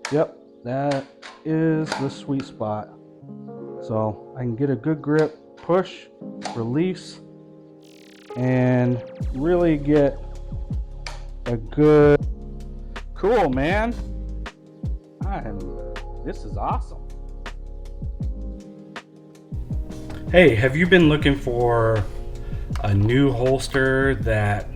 Yep, that is the sweet spot. So I can get a good grip, push, release, and really get a good, cool, man. This is awesome. Hey, have you been looking for a new holster that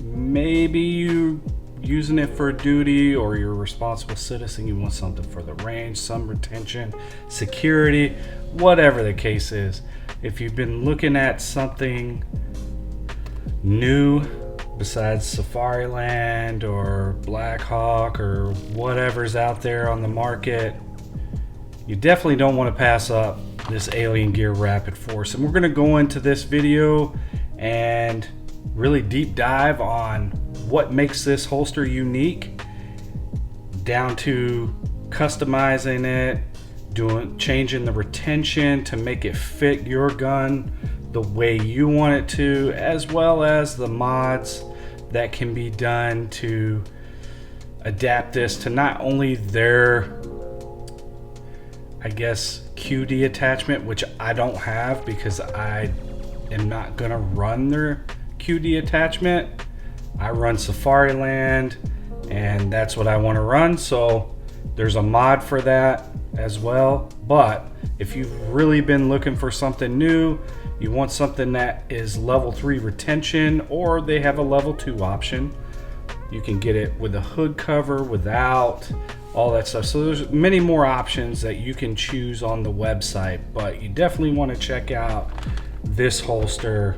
maybe you using it for duty, or you're a responsible citizen, you want something for the range, some retention, security, whatever the case is? If you've been looking at something new besides Safariland or Blackhawk or whatever's out there on the market, you definitely don't want to pass up this Alien Gear Rapid Force. And we're going to go into this video and really deep dive on what makes this holster unique, down to customizing it, changing the retention to make it fit your gun the way you want it to, as well as the mods that can be done to adapt this to not only their, I guess, QD attachment, which I don't have because I am not gonna run their QD attachment. I run Safariland and that's what I want to run, so there's a mod for that as well. But if you've really been looking for something new, you want something that is level 3 retention, or they have a level 2 option, you can get it with a hood cover, without, all that stuff. So there's many more options that you can choose on the website, but you definitely want to check out this holster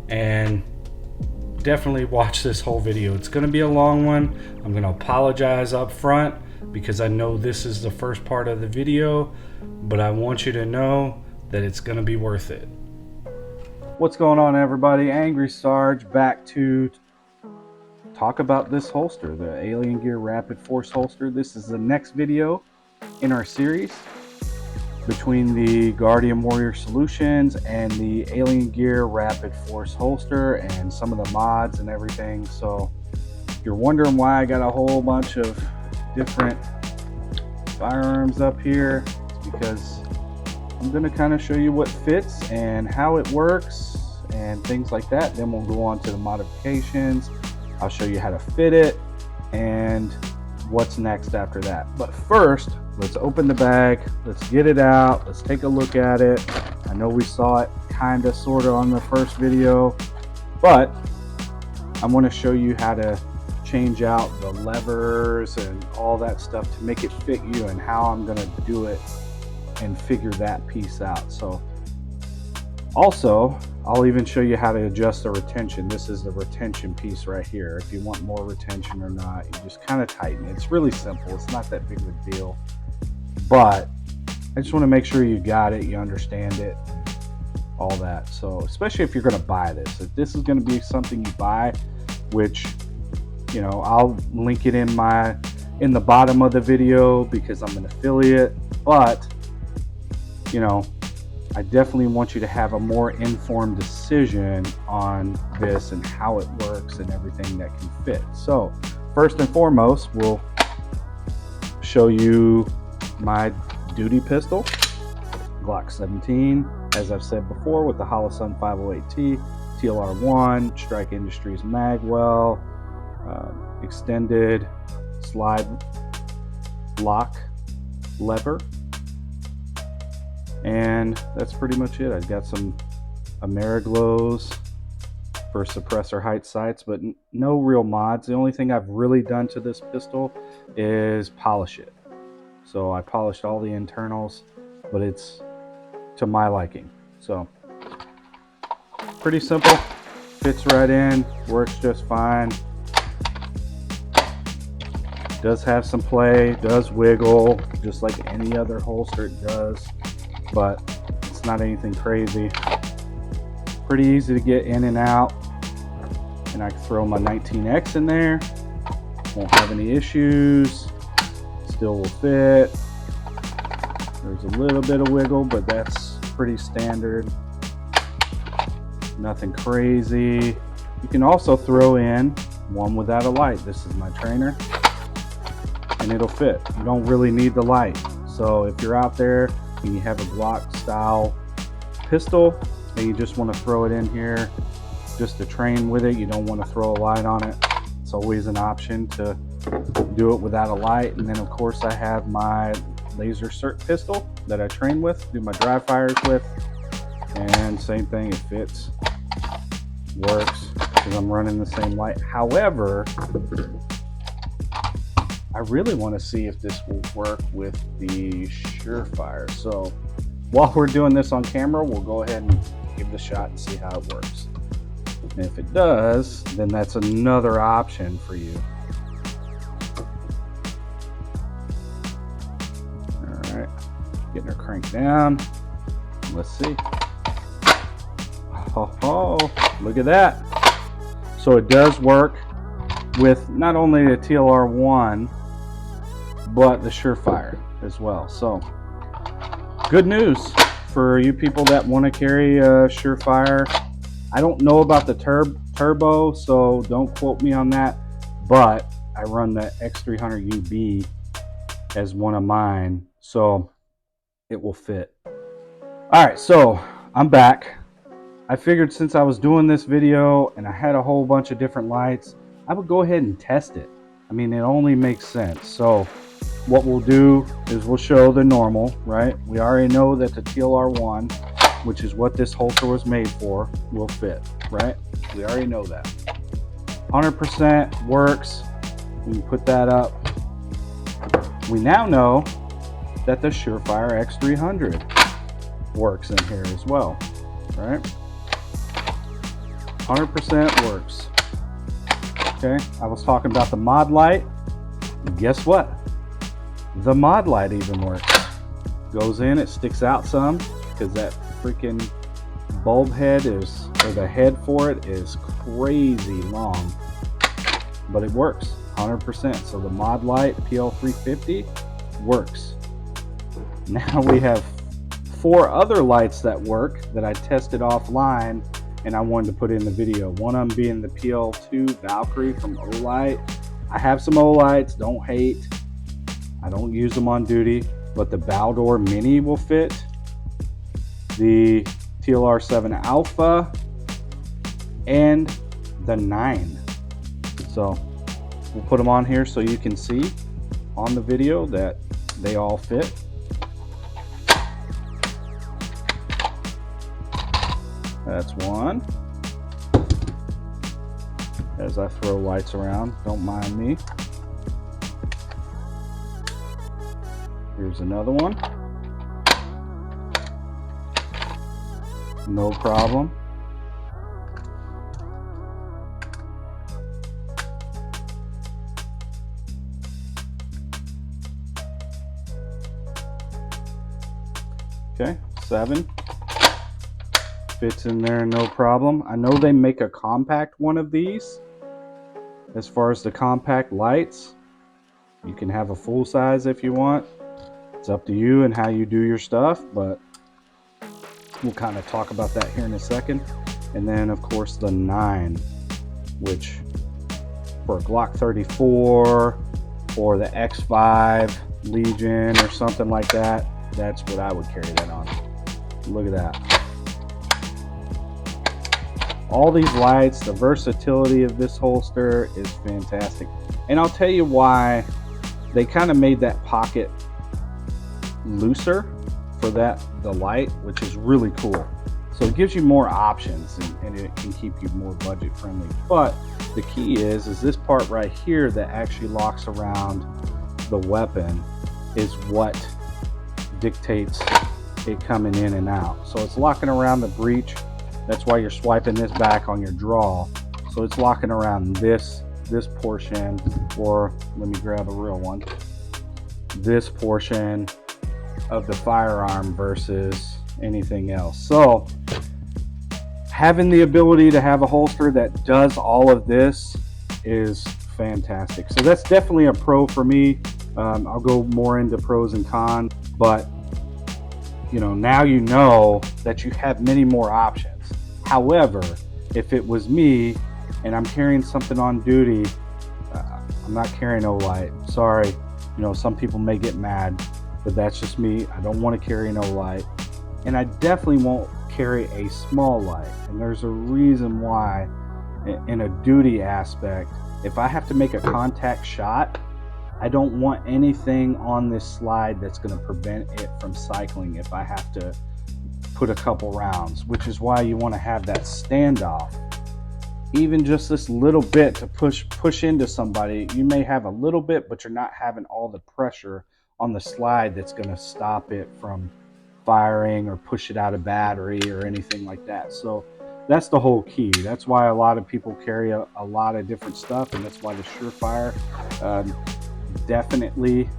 and definitely watch this whole video. It's going to be a long one. I'm going to apologize up front because I know this is the first part of the video, but I want you to know that it's going to be worth it. What's going on, everybody? Angry Sarge back to talk about this holster, the Alien Gear Rapid Force holster. This is the next video in our series between the Guardian Warrior Solutions and the Alien Gear Rapid Force holster and some of the mods and everything. So if you're wondering why I got a whole bunch of different firearms up here, it's because I'm going to kind of show you what fits and how it works and things like that. Then we'll go on to the modifications. I'll show you how to fit it and what's next after that. But first, let's open the bag, let's get it out, let's take a look at it. I know we saw it kind of sort of on the first video, but I want to show you how to change out the levers and all that stuff to make it fit you, and how I'm going to do it and figure that piece out. So also, I'll even show you how to adjust the retention. This is the retention piece right here. If you want more retention or not, you just kind of tighten it. It's really simple. It's not that big of a deal. But I just want to make sure you got it, you understand it, all that. So especially if you're going to buy this. If this is going to be something you buy, which, you know, I'll link it in the bottom of the video because I'm an affiliate. But, you know, I definitely want you to have a more informed decision on this and how it works and everything that can fit. So first and foremost, we'll show you my duty pistol, Glock 17, as I've said before, with the Holosun 508T, TLR1, Strike Industries Magwell, extended slide lock lever. And that's pretty much it. I've got some Ameriglows for suppressor height sights, but no real mods. The only thing I've really done to this pistol is polish it. So I polished all the internals, but it's to my liking. So pretty simple, fits right in, works just fine. Does have some play, does wiggle, just like any other holster it does, but it's not anything crazy. Pretty easy to get in and out, and I can throw my 19X in there, won't have any issues, still will fit. There's a little bit of wiggle, but that's pretty standard, nothing crazy. You can also throw in one without a light. This is my trainer. and it'll fit. You don't really need the light. So if you're out there and you have a Glock style pistol and you just want to throw it in here just to train with it, you don't want to throw a light on it, it's always an option to do it without a light. And then of course I have my laser cert pistol that I train with, do my dry fires with, and same thing, it fits, works, because I'm running the same light. However, I really want to see if this will work with the Surefire. So while we're doing this on camera, we'll go ahead and give it a shot and see how it works. And if it does, then that's another option for you. All right, getting her cranked down. Let's see. Oh, look at that. So it does work with not only the TLR1, but the Surefire as well. So good news for you people that want to carry a Surefire. I don't know about the turbo, so don't quote me on that, but I run the X300UB as one of mine, so it will fit. All right, so I'm back. I figured since I was doing this video and I had a whole bunch of different lights, I would go ahead and test it. I mean, it only makes sense. So what we'll do is we'll show the normal, right? We already know that the TLR1, which is what this holster was made for, will fit, right? We already know that. 100% works. We can put that up. We now know that the Surefire X300 works in here as well, right? 100% works. Okay, I was talking about the mod light. Guess what? The mod light even works. Goes in, it sticks out some because that freaking bulb head is, or the head for it is crazy long, but it works 100%. So the mod light PL350 works. Now we have 4 other lights that work that I tested offline and I wanted to put in the video. One of them being the PL2 Valkyrie from Olight. I have some Olights, don't hate. I don't use them on duty, but the Baldor Mini will fit. The TLR7 Alpha and the 9. So we'll put them on here so you can see on the video that they all fit. That's one. As I throw lights around, don't mind me. Here's another one. No problem. Okay, 7. Fits in there, no problem. I know they make a compact one of these. As far as the compact lights, you can have a full size if you want. It's up to you and how you do your stuff, but we'll kind of talk about that here in a second. And then of course the 9, which for a Glock 34 or the X5 Legion or something like that, that's what I would carry that on. Look at that. All these lights, the versatility of this holster is fantastic. And I'll tell you why they kind of made that pocket looser for the light, which is really cool. So it gives you more options and it can keep you more budget friendly. But the key is this part right here that actually locks around the weapon is what dictates it coming in and out. So it's locking around the breech. That's why you're swiping this back on your draw. So it's locking around this portion, or let me grab a real one, this portion of the firearm versus anything else. So having the ability to have a holster that does all of this is fantastic. So that's definitely a pro for me. I'll go more into pros and cons, but you know, now you know that you have many more options. However, if it was me and I'm carrying something on duty, I'm not carrying Olight. Sorry. You know, some people may get mad, but that's just me. I don't want to carry no light. And I definitely won't carry a small light. And there's a reason why. In a duty aspect, if I have to make a contact shot, I don't want anything on this slide that's going to prevent it from cycling if I have to put a couple rounds, which is why you want to have that standoff. Even just this little bit to push into somebody, you may have a little bit, but you're not having all the pressure on the slide that's going to stop it from firing or push it out of battery or anything like that. So that's the whole key. That's why a lot of people carry a lot of different stuff, and that's why the Surefire definitely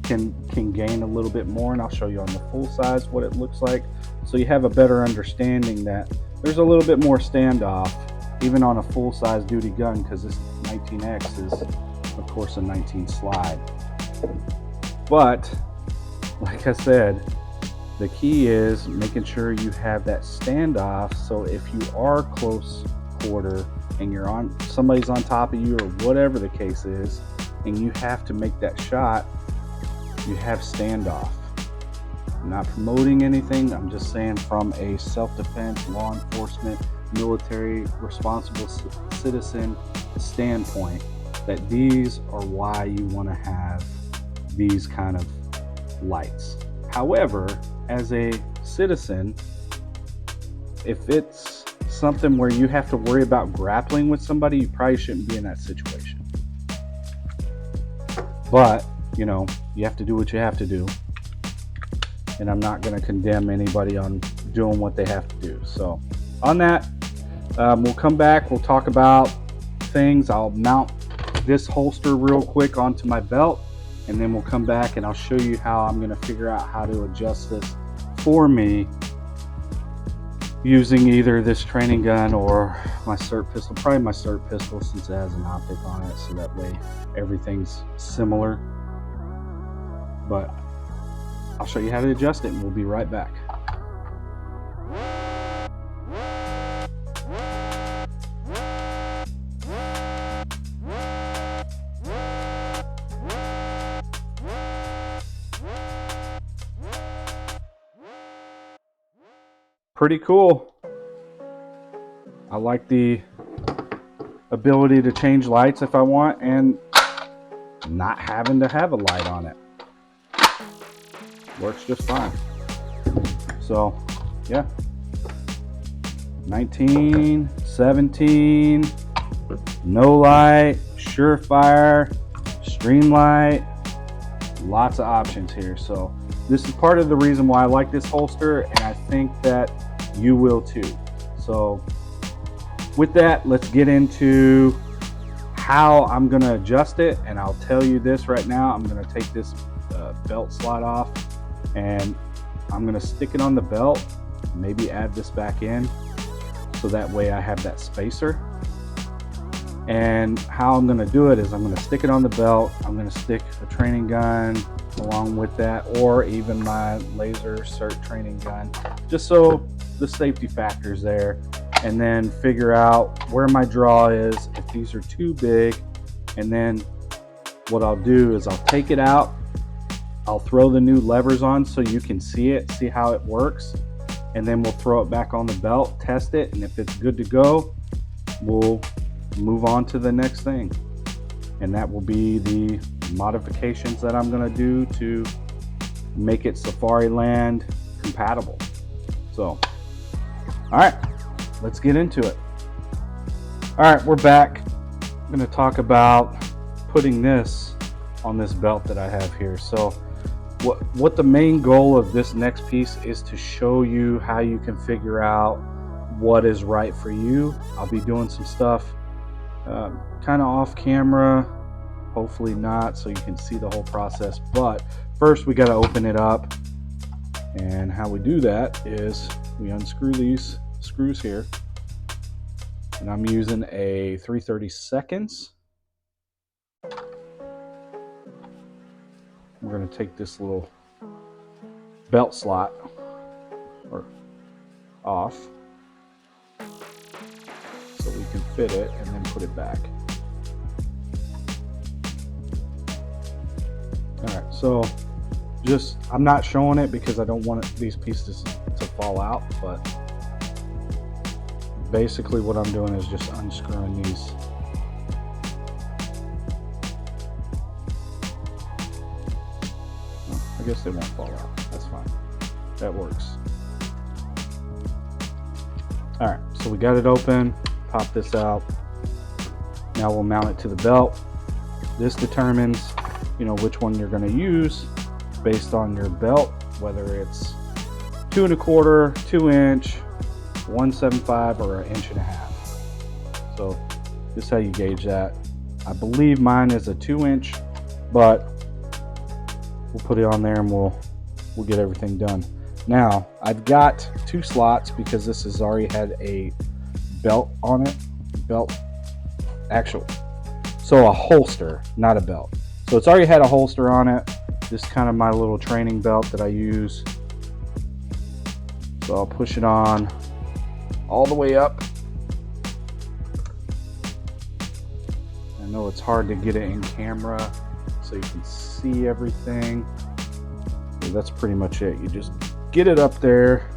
can gain a little bit more. And I'll show you on the full size what it looks like, so you have a better understanding that there's a little bit more standoff even on a full size duty gun, because this 19X is of course a 19 slide. But like I said, the key is making sure you have that standoff, so if you are close quarter and you're on, somebody's on top of you or whatever the case is, and you have to make that shot, you have standoff. I'm not promoting anything, I'm just saying from a self-defense, law enforcement, military, responsible citizen standpoint, that these are why you want to have these kind of lights. However, as a citizen, if it's something where you have to worry about grappling with somebody, you probably shouldn't be in that situation. But, you know, you have to do what you have to do. And I'm not going to condemn anybody on doing what they have to do. So on that, we'll come back, we'll talk about things. I'll mount this holster real quick onto my belt, and then we'll come back and I'll show you how I'm going to figure out how to adjust this for me using either this training gun or my SIRT pistol. Probably my SIRT pistol, since it has an optic on it, so that way everything's similar. But I'll show you how to adjust it, and we'll be right back. Pretty cool. I like the ability to change lights if I want, and not having to have a light on it. Works just fine. So yeah, 19, 17, no light, Surefire, Streamlight, lots of options here. So this is part of the reason why I like this holster, and I think that you will too. So with that, let's get into how I'm going to adjust it. And I'll tell you this right now, I'm going to take this belt slot off, and I'm going to stick it on the belt, maybe add this back in, so that way I have that spacer. And how I'm going to do it is I'm going to stick it on the belt, I'm going to stick a training gun along with that, or even my laser SIRT training gun, just so the safety factors there, and then figure out where my draw is, if these are too big. And then what I'll do is I'll take it out, I'll throw the new levers on so you can see it, see how it works, and then we'll throw it back on the belt, test it, and if it's good to go, we'll move on to the next thing. And that will be the modifications that I'm going to do to make it Safariland compatible. So all right, let's get into it. All right, we're back. I'm going to talk about putting this on this belt that I have here. So what the main goal of this next piece is to show you how you can figure out what is right for you. I'll be doing some stuff kind of off camera, hopefully not, so you can see the whole process. But first we got to open it up, and how we do that is we unscrew these screws here, and I'm using a 3/32. We're going to take this little belt slot off so we can fit it, and then put it back. Alright, so just, I'm not showing it because I don't want these pieces to fall out, but basically what I'm doing is just unscrewing these. I guess they won't fall out. That's fine. That works. Alright, so we got it open. Pop this out. Now we'll mount it to the belt. This determines, you know, which one you're going to use based on your belt, whether it's 2 1/4, 2 inch, 1.75, or 1.5 inches. So this is how you gauge that. I believe mine is a 2 inch, but we'll put it on there and we'll get everything done. Now I've got 2 slots because this has already had a belt on it. So a holster, not a belt. So it's already had a holster on it. This is kind of my little training belt that I use. So I'll push it on all the way up. I know it's hard to get it in camera so you can see everything. So that's pretty much it. You just get it up there.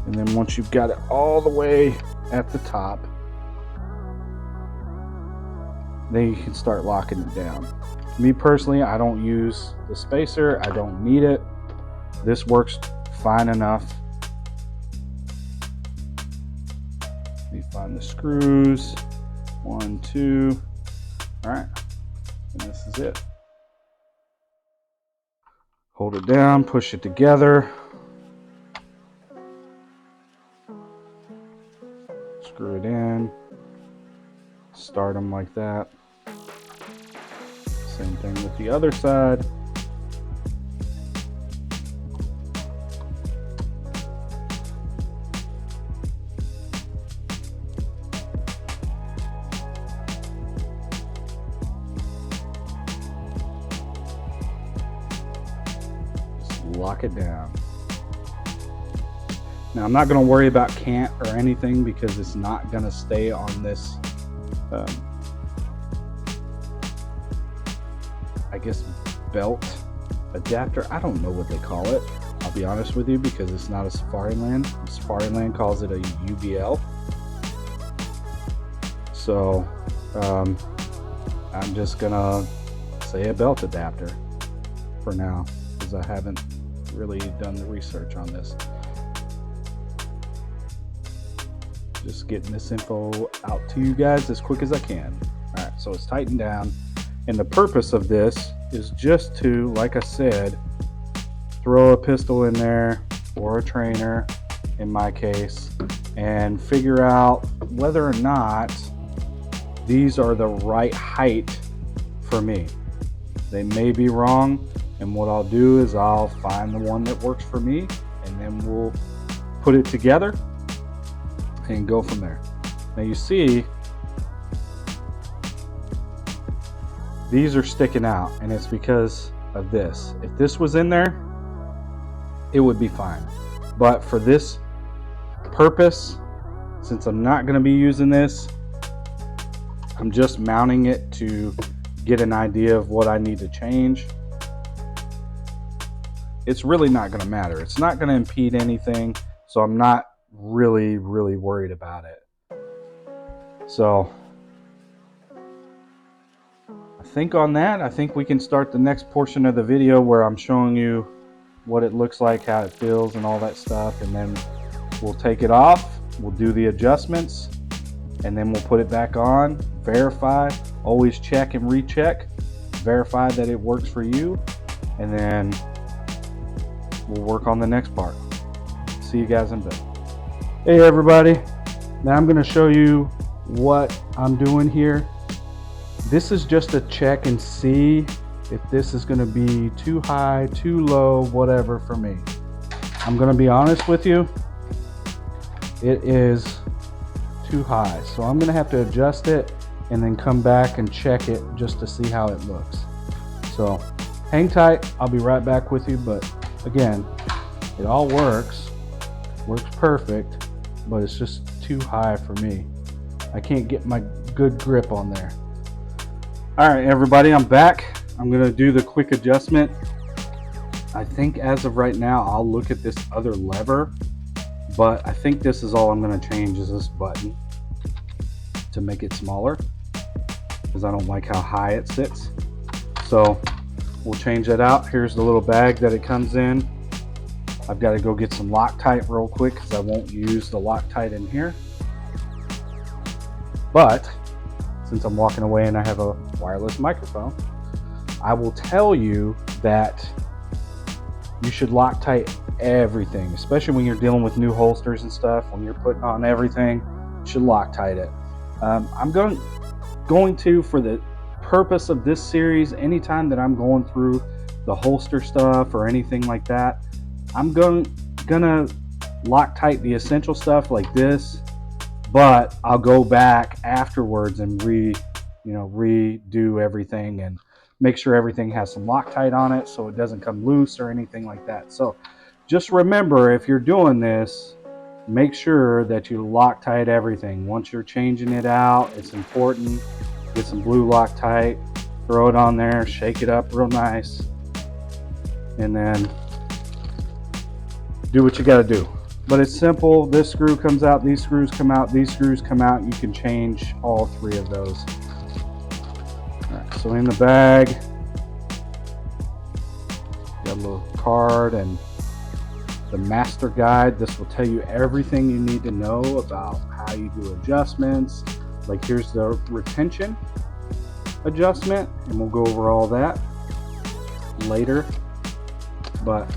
And then once you've got it all the way at the top, then you can start locking it down. Me personally, I don't use the spacer. I don't need it. This works fine enough. Let me find the screws. 1, 2. All right, and this is it. Hold it down, push it together. Screw it in. Start them like that. Same thing with the other side. Just lock it down. Now I'm not going to worry about cant or anything because it's not going to stay on this I guess belt adapter. I don't know what they call it. I'll be honest with you because it's not a Safariland. Safariland calls it a UBL. So I'm just gonna say a belt adapter for now because I haven't really done the research on this. Just getting this info out to you guys as quick as I can. All right, so it's tightened down. And the purpose of this is just to, like I said, throw a pistol in there or a trainer, in my case, and figure out whether or not these are the right height for me. They may be wrong, and what I'll do is I'll find the one that works for me, and then we'll put it together and go from there. Now you see these are sticking out, and it's because of this. If this was in there, it would be fine. But for this purpose, since I'm not going to be using this, I'm just mounting it to get an idea of what I need to change. It's really not going to matter. It's not going to impede anything, so I'm not really worried about it. So I think on that, I think we can start the next portion of the video where I'm showing you what it looks like, how it feels, and all that stuff, and then we'll take it off, we'll do the adjustments, and then we'll put it back on, verify, always check and recheck, verify that it works for you, and then we'll work on the next part. See you guys in a bit. Hey everybody, now I'm going to show you what I'm doing here. This is just to check and see if this is going to be too high, too low, whatever for me. I'm going to be honest with you, it is too high. So I'm going to have to adjust it and then come back and check it just to see how it looks. So hang tight, I'll be right back with you. But again, it all works perfect, but it's just too high for me. I can't get my good grip on there. All right, everybody, I'm back. I'm gonna do the quick adjustment. I think as of right now, I'll look at this other lever, but I think this is all I'm gonna change is this button to make it smaller, because I don't like how high it sits. So we'll change that out. Here's the little bag that it comes in. I've got to go get some Loctite real quick because I won't use the Loctite in here. But since I'm walking away and I have a wireless microphone, I will tell you that you should Loctite everything, especially when you're dealing with new holsters and stuff. When you're putting on everything, you should Loctite it. I'm going to, for the purpose of this series, anytime that I'm going through the holster stuff or anything like that, I'm gonna Loctite the essential stuff like this, but I'll go back afterwards and redo everything and make sure everything has some Loctite on it so it doesn't come loose or anything like that. So just remember, if you're doing this, make sure that you Loctite everything. Once you're changing it out, it's important. Get some blue Loctite, throw it on there, shake it up real nice, and then do what you got to do. But it's simple. This screw comes out, these screws come out, these screws come out. You can change all three of those. All right, so in the bag, got a little card and the master guide. This will tell you everything you need to know about how you do adjustments. Like here's the retention adjustment, and we'll go over all that later. But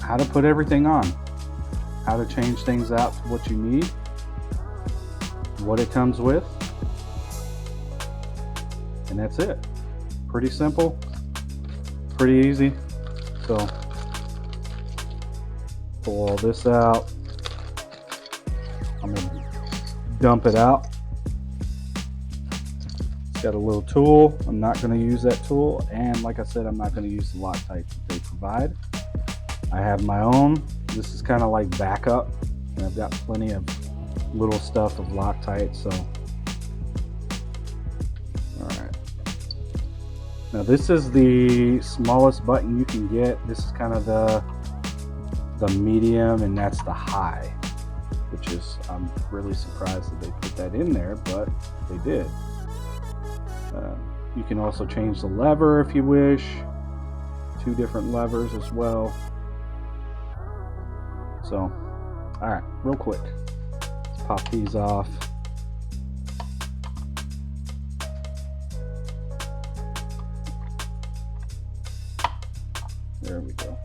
how to put everything on, how to change things out to what you need, what it comes with, and that's it. Pretty simple, pretty easy. So pull all this out. I'm gonna dump it out. It's got a little tool. I'm not going to use that tool, and like I said, I'm not going to use the Loctite that they provide. I have my own. This is kind of like backup, and I've got plenty of little stuff of Loctite. So all right, now this is the smallest button you can get. This is kind of the medium, and that's the high, which is, I'm really surprised that they put that in there, but they did. You can also change the lever if you wish. 2 different levers as well. So, all right, real quick, let's pop these off. There we go.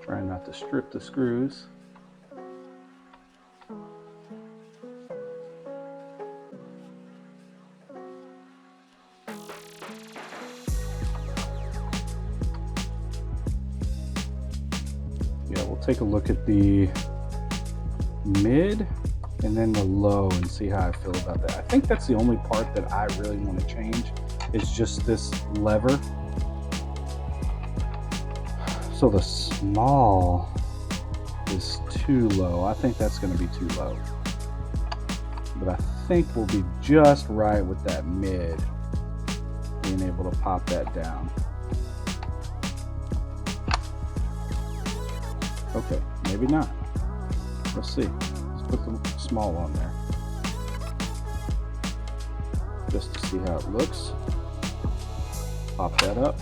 Try not to strip the screws. Yeah, we'll take a look at the mid and then the low and see how I feel about that. I think that's the only part that I really want to change, is just this lever. So the small is too low. I think that's going to be too low. But I think we'll be just right with that mid, being able to pop that down. Okay, maybe not. Let's see. Let's put the small on there, just to see how it looks. Pop that up.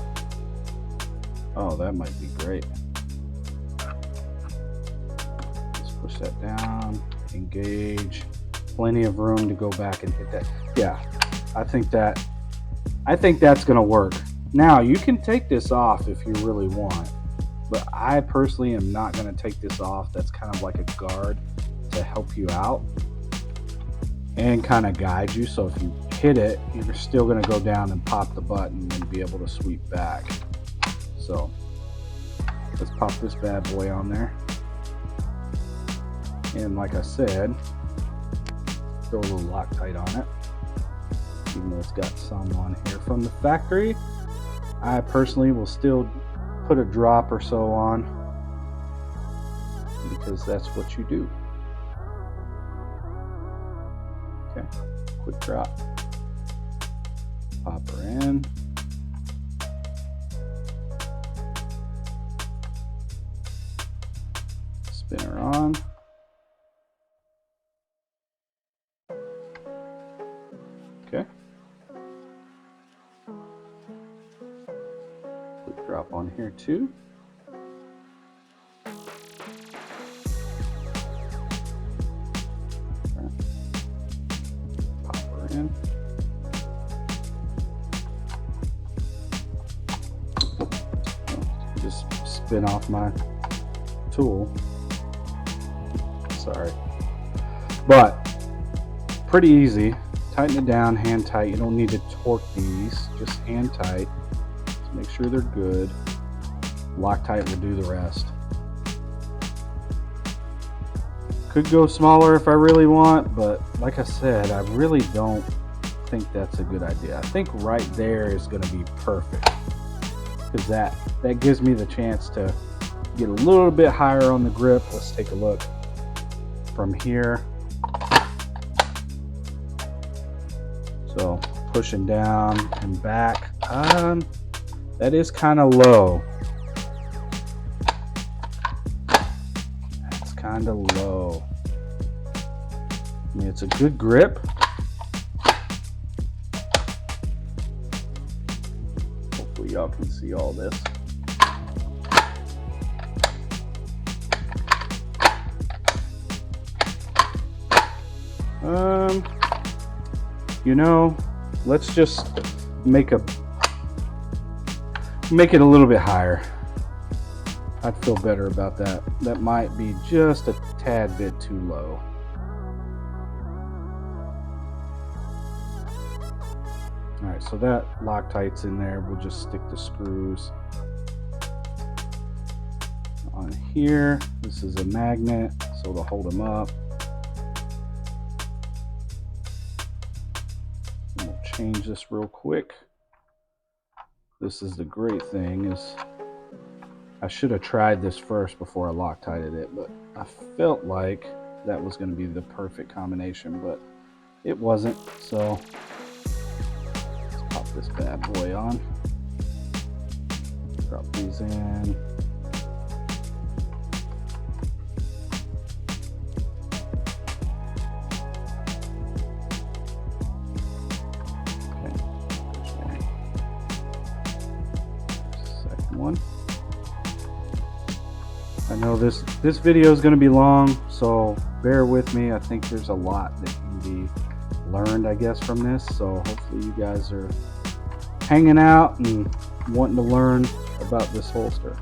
Oh, that might be great. Let's push that down. Engage. Plenty of room to go back and hit that. Yeah, I think that's gonna work. Now you can take this off if you really want, but I personally am not going to take this off. That's kind of like a guard to help you out and kind of guide you. So if you hit it, you're still going to go down and pop the button and be able to sweep back. So let's pop this bad boy on there. And like I said, throw a little Loctite on it, even though it's got some on here from the factory. I personally will still put a drop or so on, because that's what you do. Okay, quick drop. Pop her in. Spin her on. Okay. Quick drop on here too. Pop her in. Just spin off my tool. Sorry. But pretty easy. Tighten it down, hand tight. You don't need to torque these, just hand tight. Just make sure they're good. Loctite will do the rest. Could go smaller if I really want, but like I said, I really don't think that's a good idea. I think right there is going to be perfect, because that gives me the chance to get a little bit higher on the grip. Let's take a look from here. So pushing down and back, that is kind of low. That's kind of low. I mean, it's a good grip. Hopefully y'all can see all this. You know, let's just make it a little bit higher. I'd feel better about that. That might be just a tad bit too low. All right, so that Loctite's in there. We'll just stick the screws on here. This is a magnet, so it'll hold them up. Change this real quick. This is the great thing, is I should have tried this first before I Loctited it, but I felt like that was going to be the perfect combination, but it wasn't. So let's pop this bad boy on. Drop these in. One. I know this video is going to be long, so bear with me. I think there's a lot that can be learned, I guess, from this. So hopefully you guys are hanging out and wanting to learn about this holster.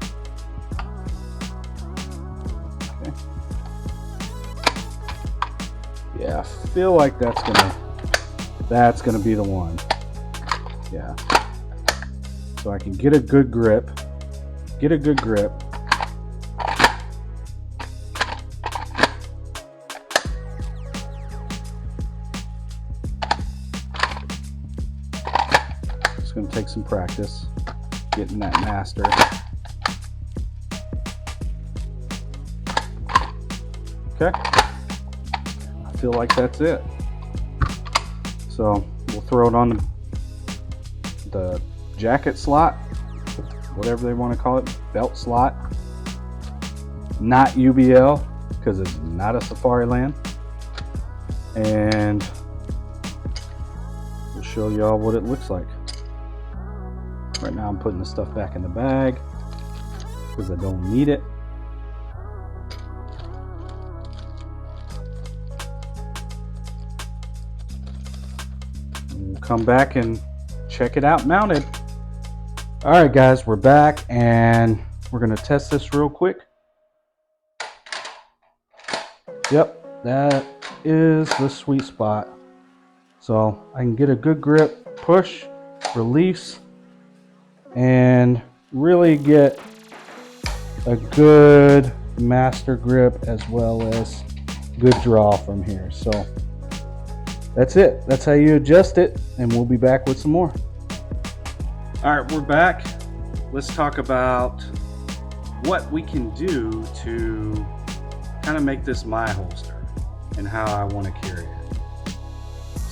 Okay. Yeah, I feel like that's gonna be the one. Yeah. So I can get a good grip. Just going to take some practice getting that master. Okay. I feel like that's it. So we'll throw it on the jacket slot, whatever they want to call it, belt slot. Not UBL, because it's not a Safariland. And we'll show y'all what it looks like. Right now I'm putting the stuff back in the bag because I don't need it. And we'll come back and check it out mounted. All right, guys, we're back and we're going to test this real quick. Yep, that is the sweet spot. So I can get a good grip, push, release, and really get a good master grip as well as good draw from here. So that's it. That's how you adjust it, and we'll be back with some more. All right, we're back. Let's talk about what we can do to kind of make this my holster and how I want to carry it.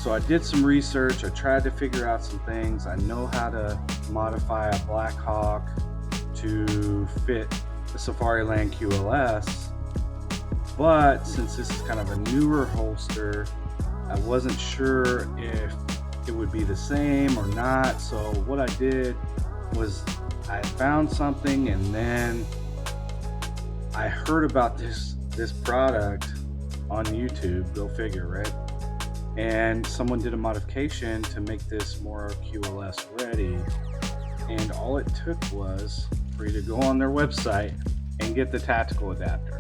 So I did some research. I tried to figure out some things. I know how to modify a Black Hawk to fit the Safariland QLS, but since this is kind of a newer holster, I wasn't sure if it would be the same or not. So what I did was I found something, and then I heard about this product on YouTube. Go figure, right? And someone did a modification to make this more QLS ready, and all it took was for you to go on their website and get the tactical adapter.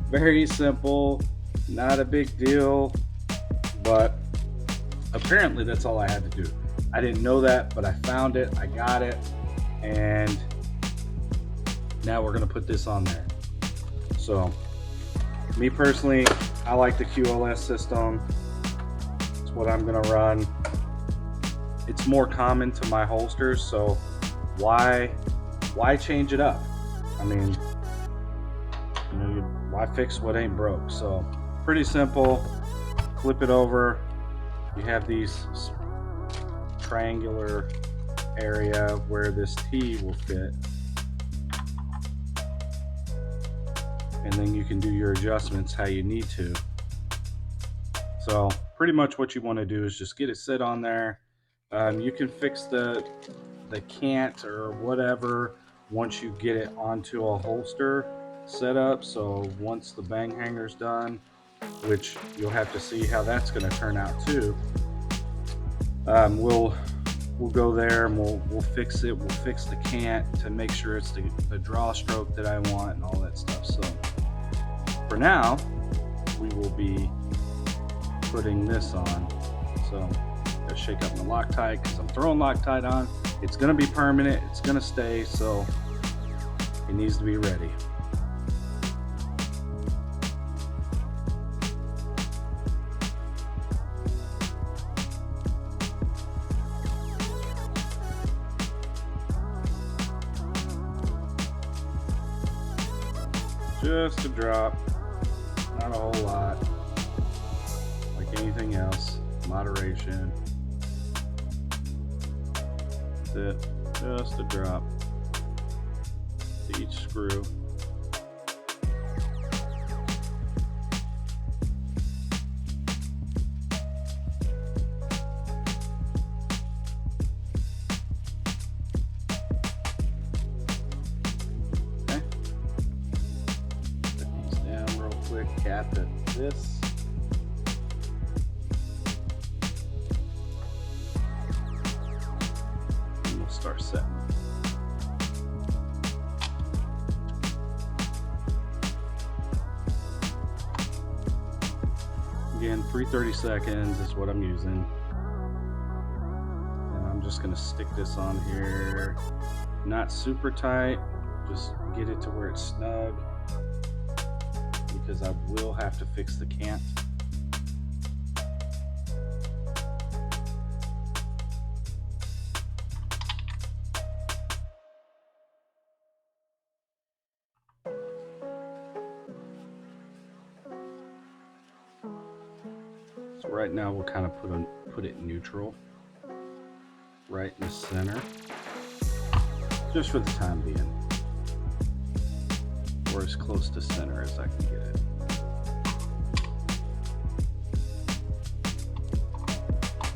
Very simple, not a big deal, but apparently that's all I had to do. I didn't know that, but I found it, I got it, and now we're gonna put this on there. So me personally, I like the QLS system. What I'm gonna run. It's more common to my holsters, so why change it up? I mean, you know, why fix what ain't broke? So pretty simple. Flip it over. You have these triangular area where this T will fit, and then you can do your adjustments how you need to. So pretty much what you want to do is just get it set on there. You can fix the cant or whatever once you get it onto a holster setup. So once the bang hanger's done, which you'll have to see how that's going to turn out too, we'll go there and we'll fix it. We'll fix the cant to make sure it's the draw stroke that I want and all that stuff. So for now, we will be putting this on. So gotta shake up my Loctite because I'm throwing Loctite on. It's gonna be permanent, it's gonna stay, so it needs to be ready. Just a drop, not a whole lot. Anything else, moderation. That's it, just a drop to each screw. Okay, put these down real quick, cap at this. Start setting. Again, 330 seconds is what I'm using. And I'm just going to stick this on here. Not super tight, just get it to where it's snug, because I will have to fix the cant. So right now we'll kind of put it neutral, right in the center, just for the time being, or as close to center as I can get it.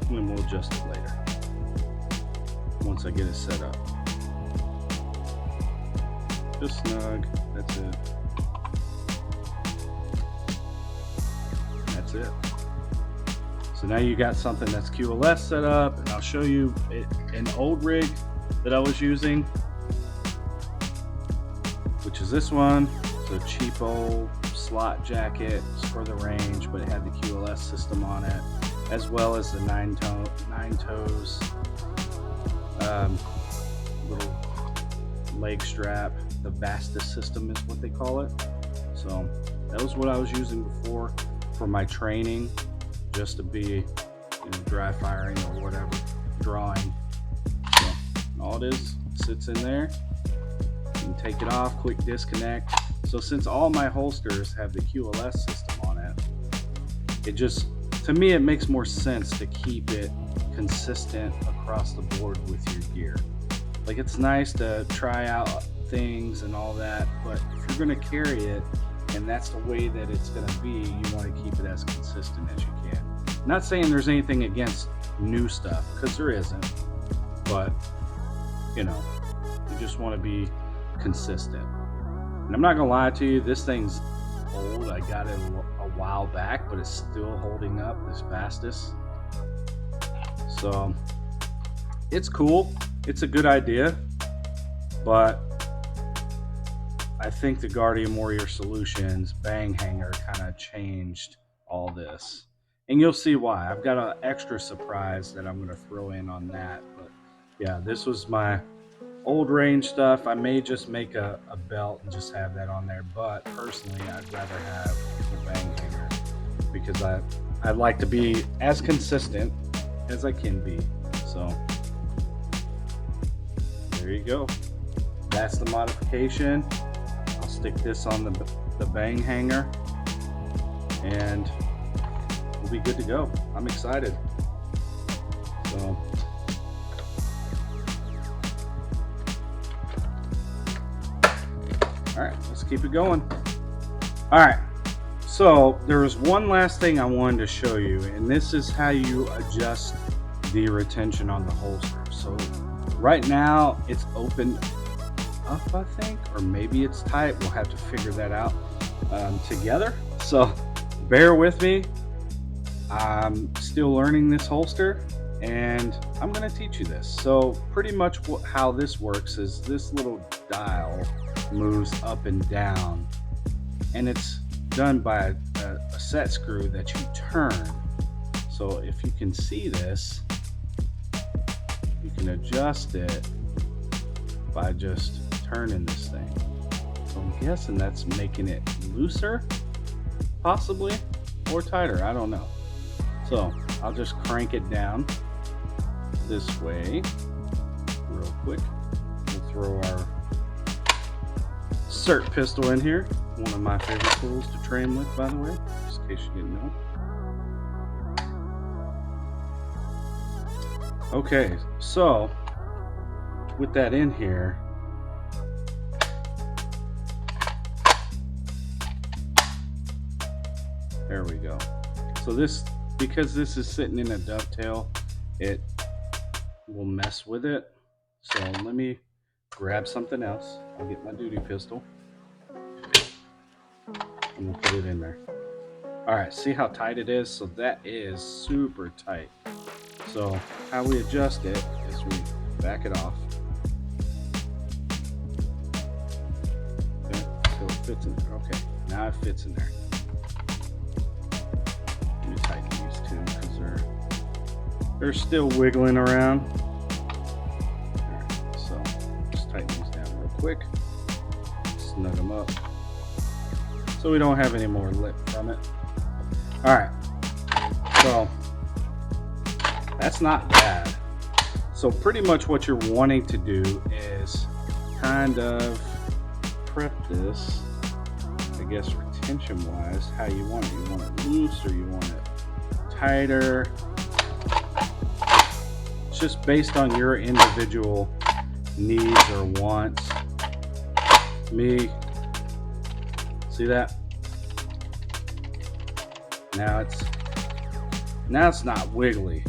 And then we'll adjust it later once I get it set up. Just snug, that's it. That's it. So now you got something that's QLS set up, and I'll show you an old rig that I was using, which is this one. It's a cheap old slot jacket for the range, but it had the QLS system on it, as well as the nine toes little leg strap. The Vastus system is what they call it. So that was what I was using before for my training, just to be dry firing or whatever, drawing. So all it is, sits in there. You can take it off, quick disconnect. So since all my holsters have the QLS system on it, it just to me, it makes more sense to keep it consistent across the board with your gear. Like, it's nice to try out things and all that, but if you're going to carry it and that's the way that it's going to be, you want to keep it as consistent as you can. I'm not saying there's anything against new stuff, because there isn't, but you know, you just want to be consistent. And I'm not gonna lie to you, this thing's old. I got it a while back, but it's still holding up this fastest. So it's cool. It's a good idea, but I think the Guardian Warrior Solutions bang hanger kind of changed all this. And you'll see why. I've got an extra surprise that I'm going to throw in on that. But yeah, this was my old range stuff. I may just make a belt and just have that on there. But personally, I'd rather have the bang hanger because I'd like to be as consistent as I can be. So there you go. That's the modification. I'll stick this on the bang hanger and we'll be good to go. I'm excited. So all right, let's keep it going. All right, so there's one last thing I wanted to show you, and this is how you adjust the retention on the holster. So right now it's opened up, I think, or maybe it's tight. We'll have to figure that out together. So bear with me. I'm still learning this holster, and I'm going to teach you this. So pretty much how this works is this little dial moves up and down, and it's done by a set screw that you turn. So if you can see this, you can adjust it by just turning this thing. So I'm guessing that's making it looser, possibly, or tighter. I don't know. So I'll just crank it down this way real quick. We'll throw our SIRT pistol in here, one of my favorite tools to train with, by the way, just in case you didn't know. Okay, so with that in here, there we go. So this, because this is sitting in a dovetail, it will mess with it. So let me grab something else. I'll get my duty pistol and we'll put it in there. All right, see how tight it is? So that is super tight. So how we adjust it is we back it off. Okay, so it fits in there. Okay, now it fits in there. Let me tighten these two because they're still wiggling around. All right, so just tighten these down real quick. Snug them up so we don't have any more lip from it. All right, so that's not bad. So pretty much what you're wanting to do is kind of prep this, I guess retention wise, how you want it. You want it loose or you want it tighter. It's just based on your individual needs or wants. Me, see that? Now it's not wiggly,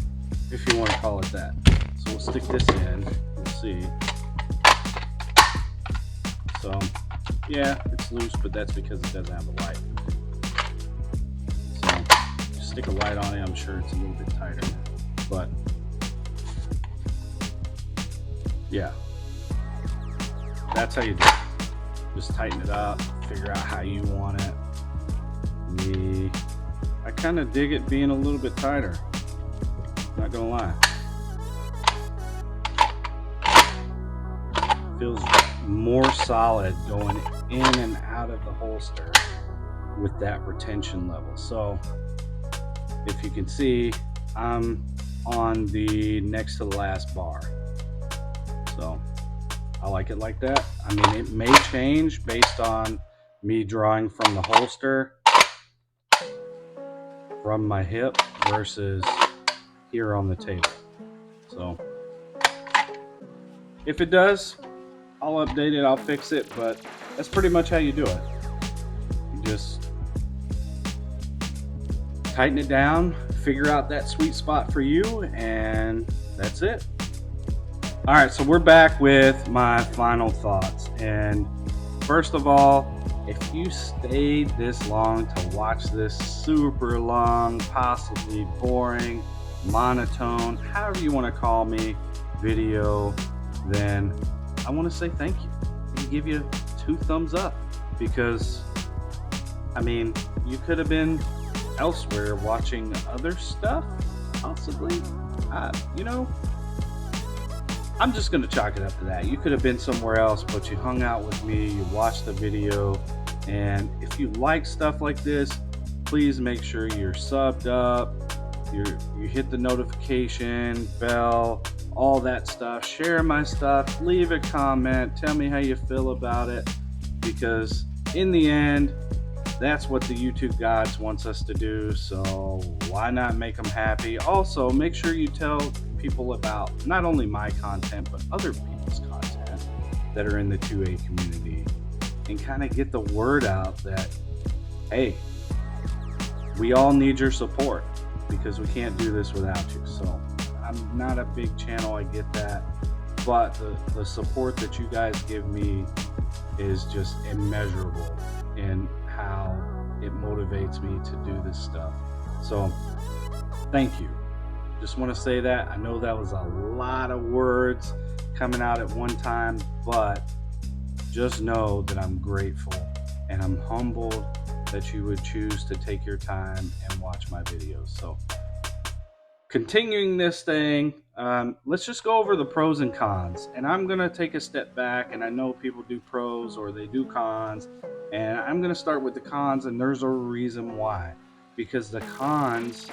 if you want to call it that. So we'll stick this in, we'll see. So yeah, it's loose, but that's because it doesn't have a light. So just stick a light on it, I'm sure it's a little bit tighter. But yeah, that's how you do it. Just tighten it up, figure out how you want it. I kind of dig it being a little bit tighter. Not gonna lie. Feels more solid going in and out of the holster with that retention level. So if you can see, I'm on the next to the last bar. So I like it like that. I mean, it may change based on me drawing from the holster from my hip, versus here on the table. So if it does, I'll update it, I'll fix it, but that's pretty much how you do it. You just tighten it down, figure out that sweet spot for you, and that's it. All right, so we're back with my final thoughts. And first of all, if you stayed this long to watch this super long, possibly boring, monotone, however you want to call me, video, then I want to say thank you and give you 2 thumbs up, because I mean, you could have been elsewhere watching other stuff, possibly. You know, I'm just gonna chalk it up to that. You could have been somewhere else, but you hung out with me, you watched the video, and if you like stuff like this, please make sure you're subbed up, you hit the notification bell, all that stuff. Share my stuff, leave a comment, tell me how you feel about it, because in the end, that's what the YouTube gods wants us to do, so why not make them happy? Also, make sure you tell people about not only my content, but other people's content that are in the 2A community, and kind of get the word out that, hey, we all need your support, because we can't do this without you. So I'm not a big channel, I get that, but the support that you guys give me is just immeasurable in how it motivates me to do this stuff. So thank you. Just want to say that. I know that was a lot of words coming out at one time, but just know that I'm grateful and I'm humbled that you would choose to take your time and watch my videos. So continuing this thing, let's just go over the pros and cons. And I'm going to take a step back, and I know people do pros or they do cons, and I'm going to start with the cons, and there's a reason why. Because the cons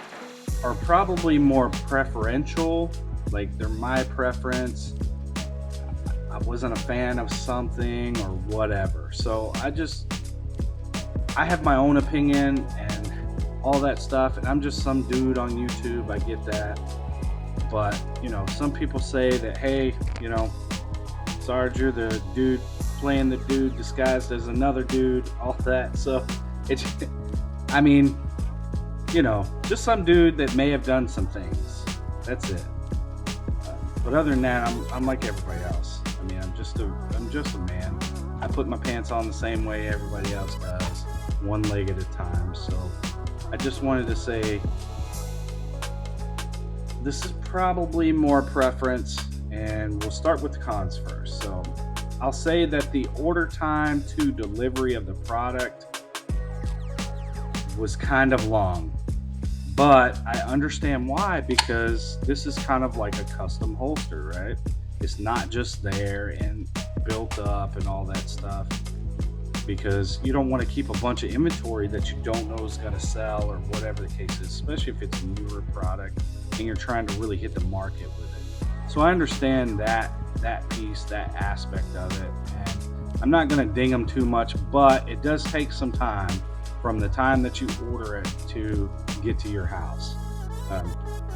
are probably more preferential, like they're my preference. I wasn't a fan of something or whatever. So I have my own opinion and all that stuff, and I'm just some dude on YouTube, I get that. But, you know, some people say that, hey, you know, Sarge, you're the dude playing the dude disguised as another dude, all that. So it's, I mean, you know, just some dude that may have done some things. That's it. But other than that, I'm like everybody else. I mean, I'm just a man. I put my pants on the same way everybody else does, one leg at a time. So I just wanted to say this is probably more preference, and we'll start with the cons first. So I'll say that the order time to delivery of the product was kind of long, but I understand why, because this is kind of like a custom holster, right? It's not just there and built up and all that stuff, because you don't want to keep a bunch of inventory that you don't know is going to sell or whatever the case is, especially if it's a newer product and you're trying to really hit the market with it. So I understand that piece, that aspect of it, and I'm not going to ding them too much, but it does take some time from the time that you order it to get to your house.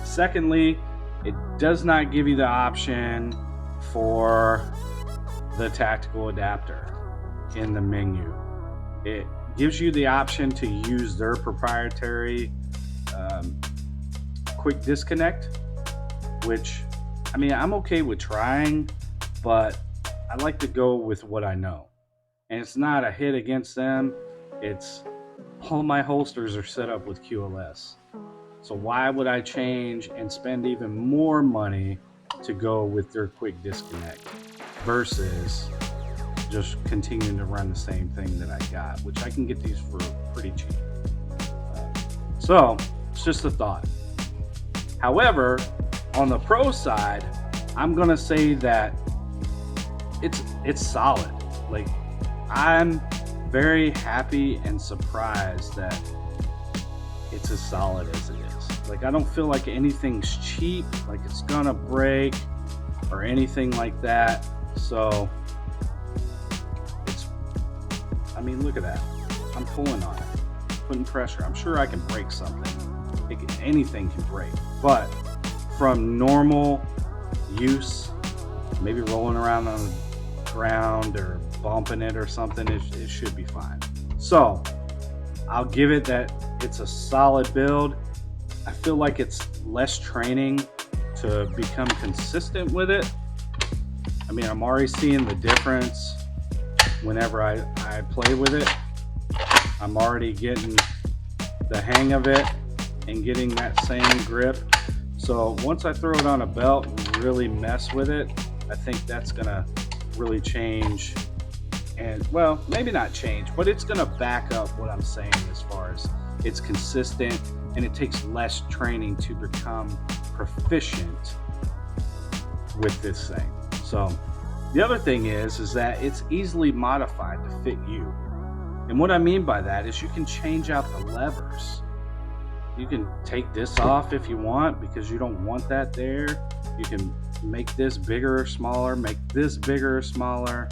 Secondly, it does not give you the option for the tactical adapter in the menu. It gives you the option to use their proprietary quick disconnect, which, I mean, I'm okay with trying, but I like to go with what I know. And it's not a hit against them. It's all my holsters are set up with QLS. So why would I change and spend even more money to go with their quick disconnect versus just continuing to run the same thing that I got, which I can get these for pretty cheap. So it's just a thought. However, on the pro side, I'm gonna say that it's solid. Like, I'm very happy and surprised that it's as solid as it is. Like, I don't feel like anything's cheap, like it's gonna break or anything like that. So it's, I mean, look at that. I'm pulling on it, putting pressure. I'm sure I can break something. anything can break. But from normal use, maybe rolling around on the ground or bumping it or something, it should be fine. So I'll give it that it's a solid build. I feel like it's less training to become consistent with it. I mean, I'm already seeing the difference whenever I play with it. I'm already getting the hang of it and getting that same grip. So once I throw it on a belt and really mess with it, I think that's gonna really change. And well, maybe not change, but it's gonna back up what I'm saying as far as it's consistent, and it takes less training to become proficient with this thing. So the other thing is that it's easily modified to fit you. And what I mean by that is you can change out the levers. You can take this off if you want because you don't want that there. You can make this bigger or smaller, make this bigger or smaller.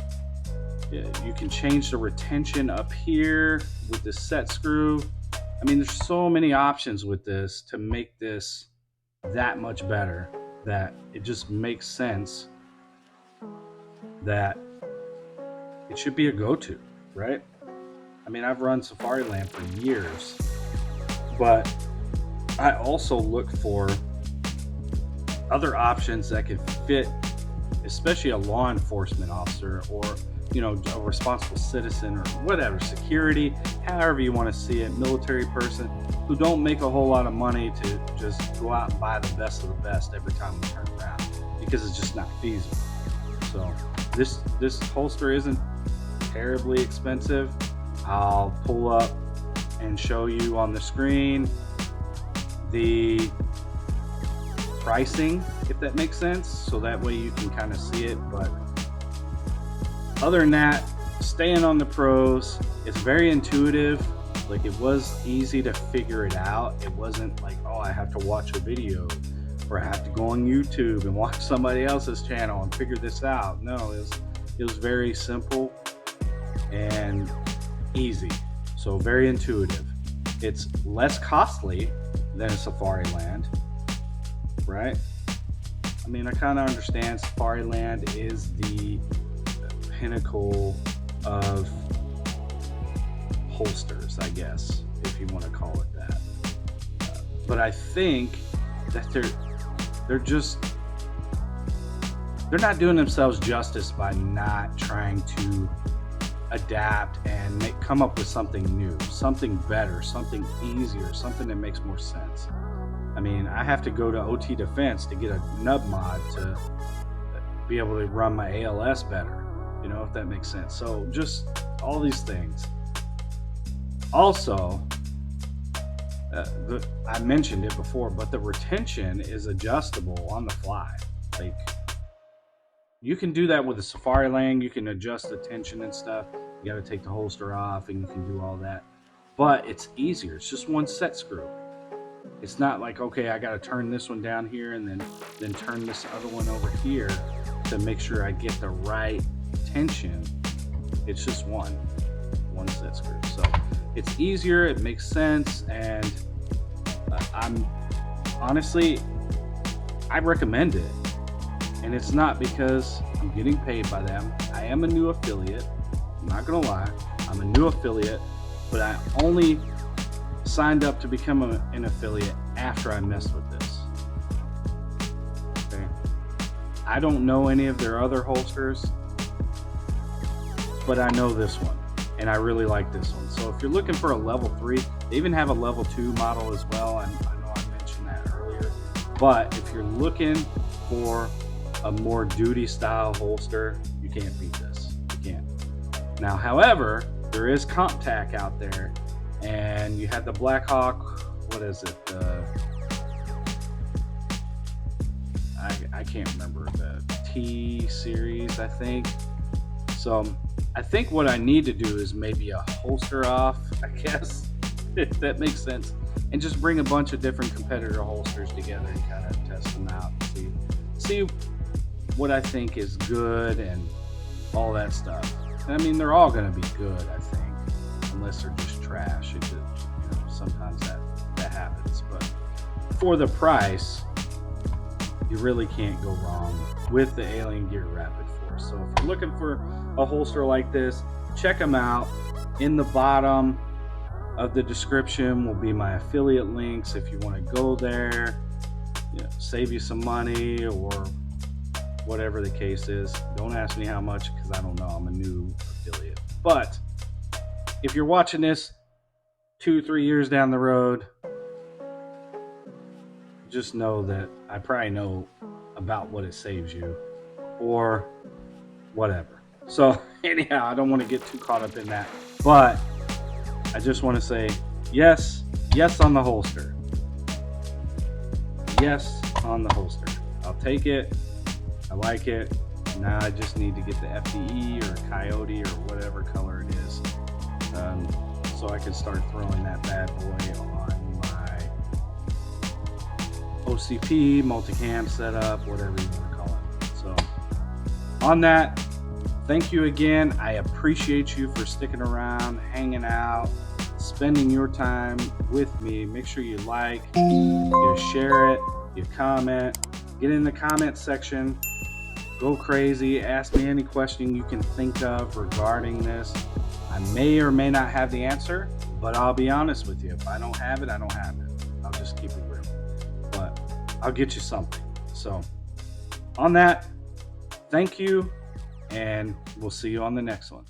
You can change the retention up here with the set screw. I mean, there's so many options with this to make this that much better that it just makes sense that it should be a go-to, right? I mean, I've run Safariland for years, but I also look for other options that can fit, especially a law enforcement officer or, you know, a responsible citizen or whatever, security, however you want to see it, military person who don't make a whole lot of money to just go out and buy the best of the best every time we turn around because it's just not feasible. So this holster isn't terribly expensive. I'll pull up and show you on the screen the pricing, if that makes sense, so that way you can kind of see it. But other than that, staying on the pros, it's very intuitive. Like, it was easy to figure it out. It wasn't like, oh, I have to watch a video or I have to go on YouTube and watch somebody else's channel and figure this out. No, it was very simple and easy. So very intuitive. It's less costly than a Safariland, right? I mean, I kind of understand Safariland is the pinnacle of holsters, I guess, if you want to call it that. But I think that they're not doing themselves justice by not trying to adapt and come up with something new, something better, something easier, something that makes more sense. I mean, I have to go to OT Defense to get a nub mod to be able to run my ALS better, you know, if that makes sense. So just all these things. Also, I mentioned it before, but the retention is adjustable on the fly. Like, you can do that with a Safariland. You can adjust the tension and stuff. You got to take the holster off and you can do all that. But it's easier. It's just one set screw. It's not like, okay, I got to turn this one down here and then turn this other one over here to make sure I get the right tension. It's just one set screw. So it's easier. It makes sense. And I'm honestly, I recommend it. And it's not because I'm getting paid by them. I am a new affiliate. I'm not gonna lie. I'm a new affiliate, but I only signed up to become an affiliate after I messed with this. Okay. I don't know any of their other holsters, but I know this one, and I really like this one. So if you're looking for a level 3, they even have a level 2 model as well. I know I mentioned that earlier. But if you're looking for a more duty style holster, you can't beat this. You can't. Now, however, there is CompTac out there, and you have the Blackhawk. What is it? I can't remember, the T series, I think. So I think what I need to do is maybe a holster off, I guess, if that makes sense, and just bring a bunch of different competitor holsters together and kind of test them out and see what I think is good and all that stuff. And I mean, they're all going to be good, I think, unless they're just trash. It just, you know, sometimes that happens. But for the price, you really can't go wrong with the Alien Gear Rapid Force. So if you're looking for a holster like this, check them out. In the bottom of the description will be my affiliate links if you want to go there, save you some money or whatever the case is. Don't ask me how much because I don't know. I'm a new affiliate. But if you're watching this 2-3 years down the road, just know that I probably know about what it saves you or whatever. So anyhow, I don't want to get too caught up in that, but I just want to say yes on the holster. Yes on the holster. I'll take it. I like it. Now I just need to get the FDE or Coyote or whatever color it is, so I can start throwing that bad boy on my OCP, multicam setup, whatever you want to call it. So on that, thank you again. I appreciate you for sticking around, hanging out, spending your time with me. Make sure you like, you share it, you comment, get in the comment section, go crazy, ask me any question you can think of regarding this. I may or may not have the answer, but I'll be honest with you. If I don't have it, I don't have it. I'll just keep it real. But I'll get you something. So on that, thank you, and we'll see you on the next one.